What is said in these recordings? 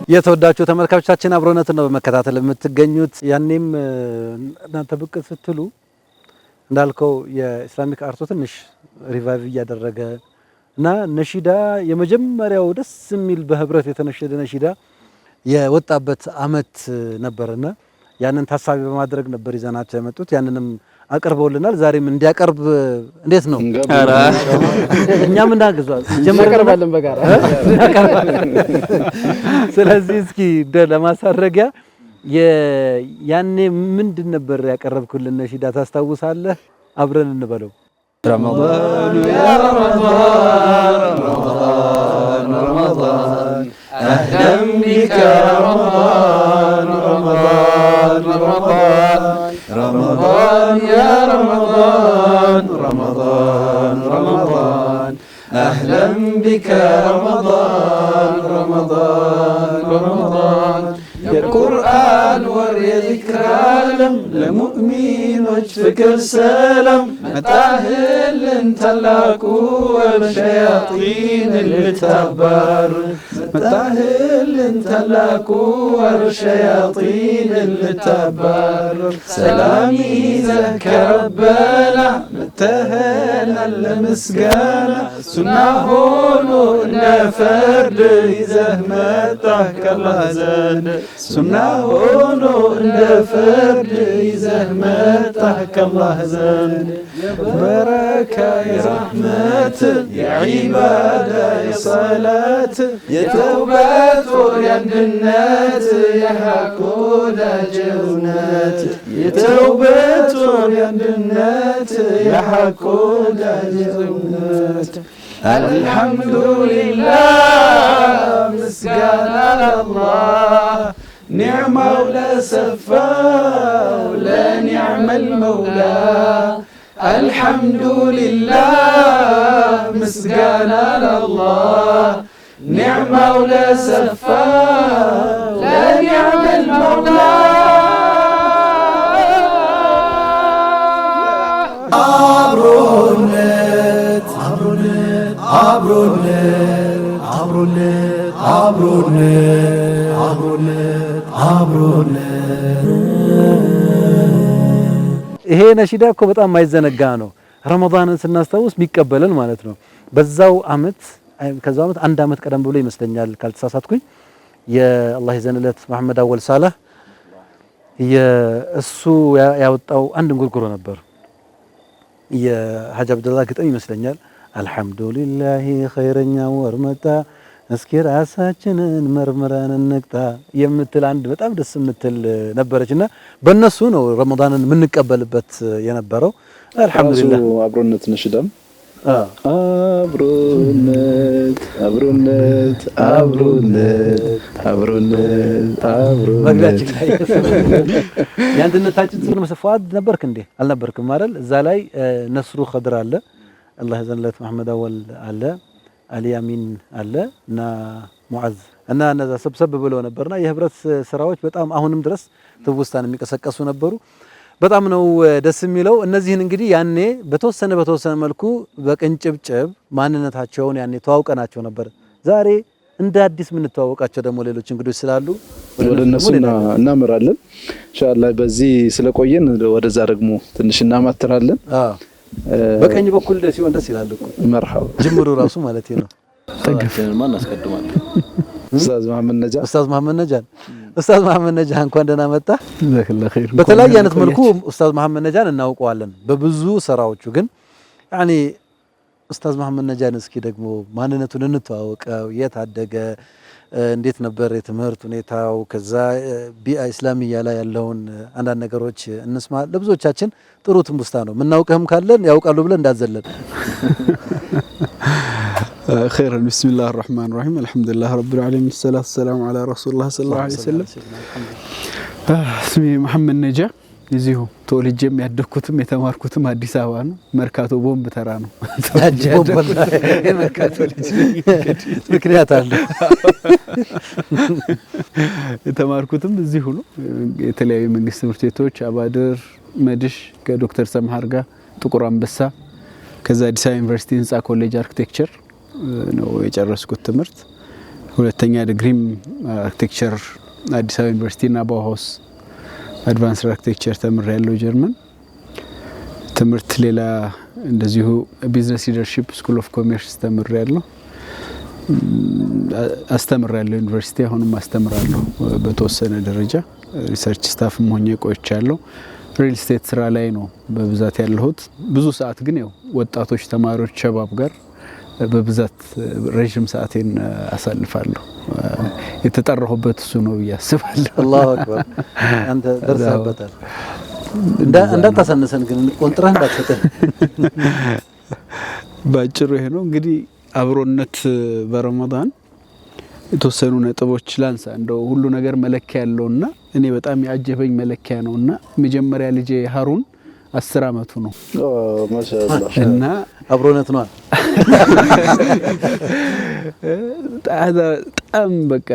የተወዳችሁ ተመልካቾቻችን አብሮነት ነው በመከታተል የምትገኙት። ያኔም እናንተ ብቅ ስትሉ እንዳልከው የኢስላሚክ አርቱ ትንሽ ሪቫይቭ እያደረገ እና ነሺዳ የመጀመሪያው ደስ የሚል በህብረት የተነሸደ ነሺዳ የወጣበት አመት ነበርና ያንን ታሳቢ በማድረግ ነበር ይዘናቸው የመጡት። ያንንም አቀርበውልናል። ዛሬም እንዲያቀርብ እንዴት ነው እኛም እናግዛለን ጀመረን በጋራ ስለዚህ እስኪ ለማሳረጊያ ያኔ ምንድን ነበር ያቀረብኩልን ነሺዳ ታስታውሳለህ? አብረን እንበለው። رمضان يا رمضان رمضان رمضان أهلا بك رمضان رمضان رمضان رمضان يا رمضان رمضان رمضان أهلا بك رمضان رمضان رمضان يا قرآن وري ذكرى لمؤمن فكر سلام متاهل تلاقوا والشياطين اللي تبار متاهل تلاقوا والشياطين اللي تبار سلامي ذاك ربنا متاهل المسجانة سنة هونو فرد إذا متاهك الله زاد سنة هونو فرد إذا متاهك الله زاد يا بركة يا رحمة يا عبادة يا صلاة يا توبة يا جنات يا حقود جنات يا توبة يا جنات يا حقود جنات الحمد لله مسكان الله نعم مولى سفا ولا نعم المولى الحمد لله مسكان الله نعم مولى سفا لا نعم المولى عبرونت عبرونت عبرونت عبرونت عبرونت عبرونت ይሄ ነሺዳ እኮ በጣም ማይዘነጋ ነው። ረመዳንን ስናስታውስ የሚቀበልን ማለት ነው። በዛው አመት ከዛው አመት አንድ አመት ቀደም ብሎ ይመስለኛል ካልተሳሳትኩኝ የአላህ ይዘንለት መሐመድ አወል ሳላህ የእሱ ያወጣው አንድ እንጉርጉሮ ነበር። የሐጅ አብደላህ ግጥም ይመስለኛል። አልሐምዱሊላህ ኸይረኛ ወር መጣ እስኪ ራሳችንን መርምረን እንቅጣ የምትል አንድ በጣም ደስ የምትል ነበረችና በእነሱ ነው ረመዳንን የምንቀበልበት የነበረው። አልሐምዱሊላህ አብሮነት ነሽዳም አብሮነት አብሮነት አብሮነት አብሮነት አብሮነት መግቢያችን ላይ የአንድነታችን ስር መስፋት ነበርክ እንዴ? አልነበርክም አይደል? እዛ ላይ ነስሩ ኸድር አለ፣ አላህ ይዘንለት መሐመድ አወል አለ፣ አሊ አሚን አለ እና ሙዓዝ እና እነዛ ሰብሰብ ብለው ነበርና የህብረት ስራዎች በጣም አሁንም ድረስ ትውስታን የሚቀሰቀሱ ነበሩ። በጣም ነው ደስ የሚለው። እነዚህን እንግዲህ ያኔ በተወሰነ መልኩ በቅንጭብጭብ ማንነታቸውን ያኔ ተዋውቀናቸው ነበር። ዛሬ እንደ አዲስ የምንተዋወቃቸው ደግሞ ሌሎች እንግዶች ስላሉ ወደ እነሱ እናመራለን ኢንሻአላህ። በዚህ ስለቆየን ወደዛ ደግሞ ትንሽ እናማትራለን። በቀኝ በኩል ሲሆን ደስ ይላል እኮ መርሐባ ጅምሩ ራሱ ማለት ነው። ተገፈን ማን አስቀድማል? ኡስታዝ መሐመድ ነጃ ኡስታዝ መሐመድ ነጃ እንኳን ደህና መጣ። ጀዛከላሁ ኸይር። በተለያየ አይነት መልኩ ኡስታዝ መሐመድ ነጃን እናውቀዋለን በብዙ ስራዎቹ። ግን ያኔ ኡስታዝ መሐመድ ነጃን እስኪ ደግሞ ማንነቱን እንተዋወቀው። የት አደገ? እንዴት ነበር የትምህርት ሁኔታው? ከዛ ቢአ ኢስላሚያ ላይ ያለውን አንዳንድ ነገሮች እንስማ። ለብዙዎቻችን ጥሩ ትንቡስታ ነው። ምናውቀህም ካለን ያውቃሉ ብለን እንዳዘለን። خير بسم الله الرحمن الرحيم الحمد لله رب العالمين الصلاة والسلام على رسول الله صلى الله عليه وسلم اسمي محمد نجا እዚሁ ተወልጄም ያደኩትም የተማርኩትም አዲስ አበባ ነው። መርካቶ ቦምብ ተራ ነው። መርካቶ ልጅ ምክንያት አለ። የተማርኩትም እዚሁ ነው። የተለያዩ መንግስት ትምህርት ቤቶች አባድር፣ መድሽ ከዶክተር ሰምሃር ጋር ጥቁር አንበሳ ከዛ አዲስ አበባ ዩኒቨርሲቲ ህንጻ ኮሌጅ አርኪቴክቸር ነው የጨረስኩት ትምህርት። ሁለተኛ ዲግሪም አርኪቴክቸር አዲስ አበባ ዩኒቨርሲቲ እና ባውሃውስ አድቫንስድ አርኪቴክቸር ተምሬያለሁ ጀርመን። ትምህርት ሌላ እንደዚሁ ቢዝነስ ሊደርሺፕ ስኩል ኦፍ ኮሜርስ ተምሬያለሁ። አስተምራለሁ ዩኒቨርሲቲ አሁንም አስተምራለሁ በተወሰነ ደረጃ ሪሰርች ስታፍም ሆኜ ቆይቻለሁ። ሪል ስቴት ስራ ላይ ነው በብዛት ያለሁት። ብዙ ሰዓት ግን ያው ወጣቶች ተማሪዎች ሸባብ ጋር በብዛት ረጅም ሰዓቴን አሳልፋለሁ። የተጠራሁበት እሱ ነው ብዬ አስባለሁ። አላሁ አክበር አንተ ደርሰህበታል። እንዳታሳነሰን ግን ቆንጥረህ እንዳትሰጠን። ባጭሩ ይሄ ነው እንግዲህ አብሮነት በረመዳን የተወሰኑ ነጥቦች ላንሳ። እንደው ሁሉ ነገር መለኪያ ያለውና እኔ በጣም ያጀበኝ መለኪያ ነውና መጀመሪያ ልጄ ሀሩን 10 አመቱ ነው። ማሻአላህ እና አብሮነት ነው በጣም በቃ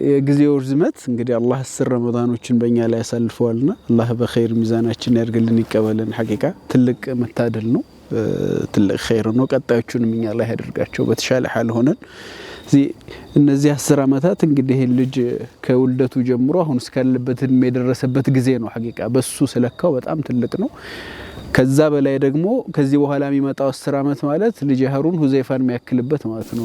የጊዜው ርዝመት እንግዲህ አላህ 10 ረመዳኖችን በእኛ ላይ ያሳልፈዋልና አላህ በኸይር ሚዛናችን ያርግልን ይቀበልን። ሐቂቃ ትልቅ መታደል ነው፣ ትልቅ ኸይር ነው። ቀጣዮቹንም እኛ ላይ ያደርጋቸው በተሻለ ሐል ሆነን እነዚህ 10 አመታት እንግዲህ ይሄን ልጅ ከውልደቱ ጀምሮ አሁን እስካለበት እድሜ የደረሰበት ጊዜ ነው። ሐቂቃ በሱ ስለካው በጣም ትልቅ ነው። ከዛ በላይ ደግሞ ከዚህ በኋላ የሚመጣው 10 አመት ማለት ልጅ ሀሩን ሁዘይፋን የሚያክልበት ማለት ነው።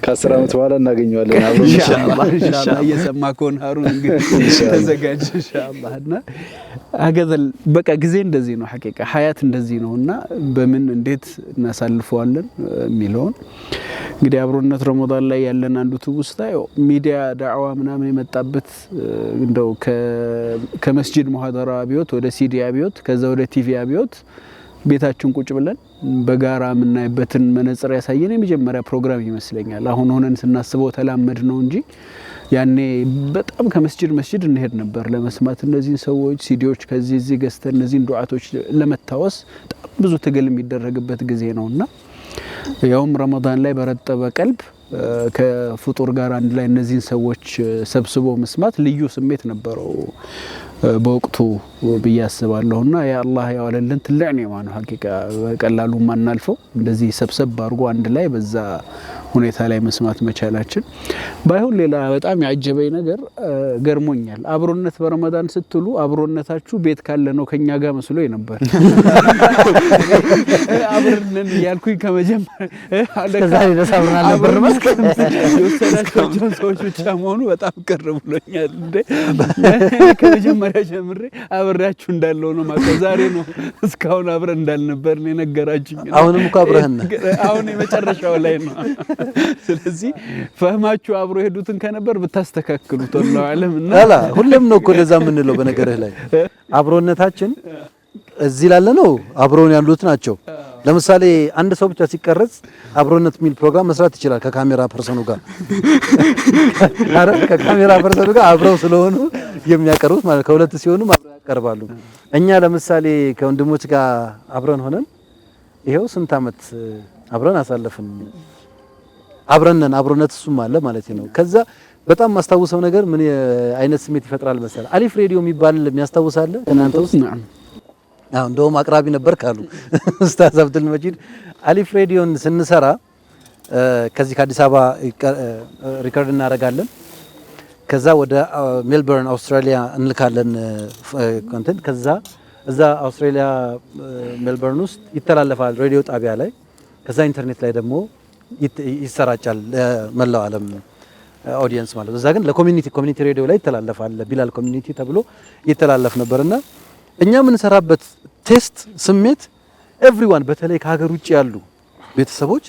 ከ10 አመት በኋላ እናገኘዋለን አብሮ ኢንሻአላህ እየሰማ ከሆነ ሀሩን እንግዲህ ተዘጋጅ ኢንሻአላህ። እና አገዘል በቃ ጊዜ እንደዚህ ነው ሐቂቃ ሀያት እንደዚህ ነውና በምን እንዴት እናሳልፈዋለን የሚለውን እንግዲህ አብሮነት ረመዳን ላይ ያለን አንዱ ትውስታ ሚዲያ ዳዕዋ ምናምን የመጣበት እንደው ከመስጂድ ሙሐደራ አብዮት ወደ ሲዲ አብዮት ከዛ ወደ ቲቪ አብዮት ቤታችን ቁጭ ብለን በጋራ የምናይበትን መነጽር ያሳየን የመጀመሪያ ፕሮግራም ይመስለኛል። አሁን ሆነን ስናስበው ተላመድ ነው እንጂ ያኔ በጣም ከመስጂድ እንሄድ ነበር ለመስማት እነዚህን ሰዎች ሲዲዎች ከዚህ እዚህ ገዝተን እነዚህን ዱዓቶች ለመታወስ በጣም ብዙ ትግል የሚደረግበት ጊዜ ነውና ያውም ረመዳን ላይ በረጠበ ቀልብ ከፍጡር ጋር አንድ ላይ እነዚህን ሰዎች ሰብስቦ መስማት ልዩ ስሜት ነበረው በወቅቱ ብዬ አስባለሁና ያ አላህ ያወለልን ትልቅ ኒዕማ ነው ሐቂቃ በቀላሉ ማናልፈው እንደዚህ ሰብሰብ አድርጎ አንድ ላይ በዛ ሁኔታ ላይ መስማት መቻላችን። ባይሆን ሌላ በጣም ያጀበኝ ነገር ገርሞኛል። አብሮነት በረመዳን ስትሉ አብሮነታችሁ ቤት ካለ ነው ከኛ ጋር መስሎኝ ነበር። አብረን ያልኩኝ ከመጀመሪያ ከዛሬ ተሳብረን ነበር መስከረም የወሰዳቸው ሰዎች ብቻ መሆኑ በጣም ቅር ብሎኛል። እንዴ ከመጀመሪያ ጀምሬ አብሬያችሁ እንዳለው ነው ማለት ዛሬ ነው እስካሁን አብረን እንዳልነበር ነው ነገራችሁኝ። አሁንም እኮ አብረህን አሁን የመጨረሻው ላይ ነው። ስለዚህ ፈህማችሁ አብሮ ሄዱትን ከነበር ብታስተካክሉት ወላሂ ዓለምና አላ ሁሉም ነው እኮ ለዛ ምን ነው በነገርህ ላይ አብሮነታችን እዚህ ላለ ነው አብሮን ያሉት ናቸው። ለምሳሌ አንድ ሰው ብቻ ሲቀርጽ አብሮነት ሚል ፕሮግራም መስራት ይችላል ከካሜራ ፐርሰኑ ጋር ከካሜራ ፐርሰኑ ጋር አብረው ስለሆኑ የሚያቀርቡት ማለት ከሁለት ሲሆኑ አብረው ያቀርባሉ። እኛ ለምሳሌ ከወንድሞች ጋር አብረን ሆነን ይሄው ስንት አመት አብረን አሳለፍን። አብረነን አብሮነት እሱም አለ ማለት ነው። ከዛ በጣም ማስተዋወሰው ነገር ምን አይነት ስሜት ይፈጥራል መሰለ አሊፍ ሬዲዮ የሚባል የሚያስተዋውሳለ እናንተ ውስጥ አሁን እንደውም አቅራቢ ነበር ካሉ ኡስታዝ አብዱል መጂድ አሊፍ ሬዲዮን ስንሰራ ከዚህ ከአዲስ አበባ ሪከርድ እናደርጋለን። ከዛ ወደ ሜልበርን አውስትራሊያ እንልካለን ኮንቴንት። ከዛ እዛ አውስትራሊያ ሜልበርን ውስጥ ይተላለፋል ሬዲዮ ጣቢያ ላይ። ከዛ ኢንተርኔት ላይ ደግሞ ይሰራጫል ለመላው ዓለም ኦዲየንስ ማለት ነው። እዛ ግን ለኮሚኒቲ ሬዲዮ ላይ ይተላለፋል ቢላል ኮሚኒቲ ተብሎ ይተላለፍ ነበርና እኛ ምን ሰራበት ቴስት ስሜት ኤቭሪዋን በተለይ ከሀገር ውጭ ያሉ ቤተሰቦች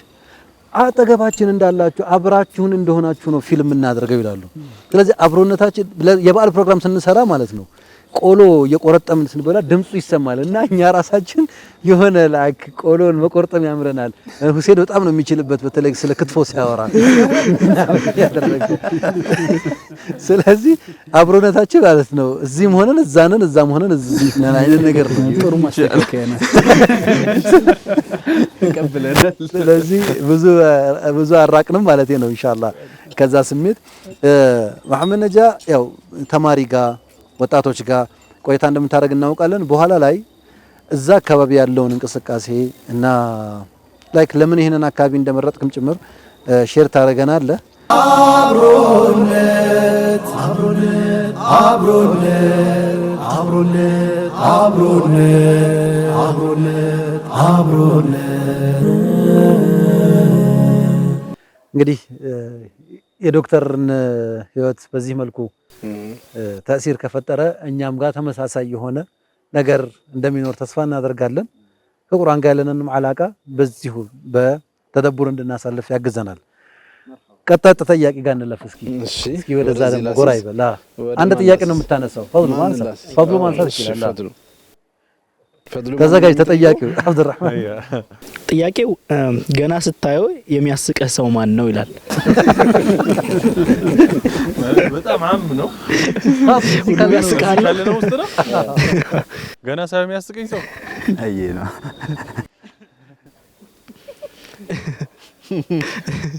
አጠገባችን እንዳላችሁ አብራችሁን እንደሆናችሁ ነው ፊልም እናደርገው ይላሉ። ስለዚህ አብሮነታችን የበዓል ፕሮግራም ስንሰራ ማለት ነው ቆሎ የቆረጠምን ስንበላ ድምጹ ይሰማል እና እኛ ራሳችን የሆነ ላይክ ቆሎን መቆርጠም ያምረናል። ሁሴን በጣም ነው የሚችልበት በተለይ ስለ ክትፎ ሲያወራ ያደረገ። ስለዚህ አብሮነታችን ማለት ነው እዚህም ሆነን እዛነን እዛም ሆነን እዚህ ነን አይነት ነገር ነው። ጥሩ ማስተካከያ ነው ተቀበለናል። ስለዚህ ብዙ አራቅንም ማለት ነው ኢንሻአላህ። ከዛ ስሜት መሐመድ ነጃ ያው ተማሪ ጋር ወጣቶች ጋር ቆይታ እንደምታደርግ እናውቃለን። በኋላ ላይ እዛ አካባቢ ያለውን እንቅስቃሴ እና ላይክ ለምን ይሄንን አካባቢ እንደመረጥክም ጭምር ሼር ታደርገናለህ። አብሮነት አብሮነት አብሮነት አብሮነት አብሮነት አብሮነት አብሮነት እንግዲህ የዶክተርን ህይወት በዚህ መልኩ ተእሲር ከፈጠረ እኛም ጋር ተመሳሳይ የሆነ ነገር እንደሚኖር ተስፋ እናደርጋለን። ከቁርአን ጋር ያለንን አላቃ በዚሁ በተደቡር እንድናሳልፍ ያግዘናል። ቀጣይ ተጠያቂ ጋር እንለፍ እስኪ ወደዛ ደግሞ ጎራ ይበላ። አንድ ጥያቄ ነው የምታነሳው። ፈድሉ ማንሳት ይችላል። ተዘጋጅ። ተጠያቂው አብዱራህማን ጥያቄው ገና ስታየው የሚያስቀህ ሰው ማን ነው ይላል። በጣም አም ነው የሚያስቀህ ነው ውስጥ ነው። ገና ሳይሆን የሚያስቀኝ ሰው አይ ነው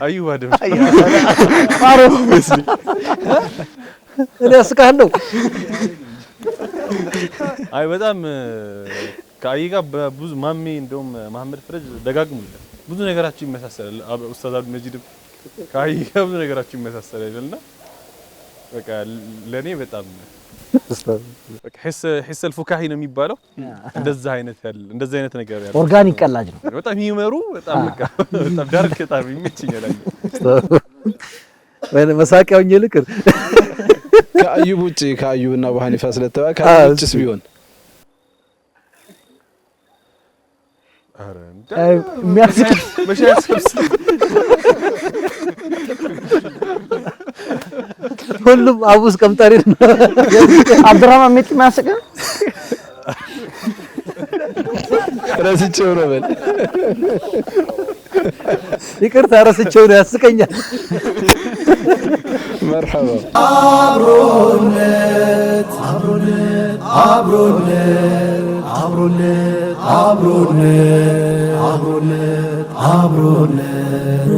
አዩባ ደም አሮ መስሊ እኔ ያስቃለሁ። አይ በጣም ከአይ ጋር በብዙ ማሜ እንደውም መሐመድ ፍረጅ ደጋግሙ ብዙ ነገራችን ይመሳሰላል። ኡስታዝ አብዱ መጂድ ከአይ ጋር ብዙ ነገራችን ይመሳሰላል አይደልና በቃ ለኔ በጣም በቃ ሂስ الفካሂ ነው የሚባለው። እንደዛ አይነት ነገር ያለው ኦርጋኒክ ቀላጅ ነው። በጣም ይመሩ በጣም ዳርክ በጣም ይመችኛል። ወይ መሳቂያው ይልቅር ከአዩብ ውጪ ከአዩብና በሐኒፋ ስለተባ ከአዩብስ ቢሆን አረ የሚያስቅ መሻስብስ ሁሉም አቡስ ቀምጣሪ ነው። አብዱራህማን ምት የሚያስቅ ረስቼው ነው በል ይቅርታ ረስቼው ነው ያስቀኛል። መርሐባ አብሮነት አብሮነት አብሮነት አብሮነት አብሮነት አብሮነት አብሮነት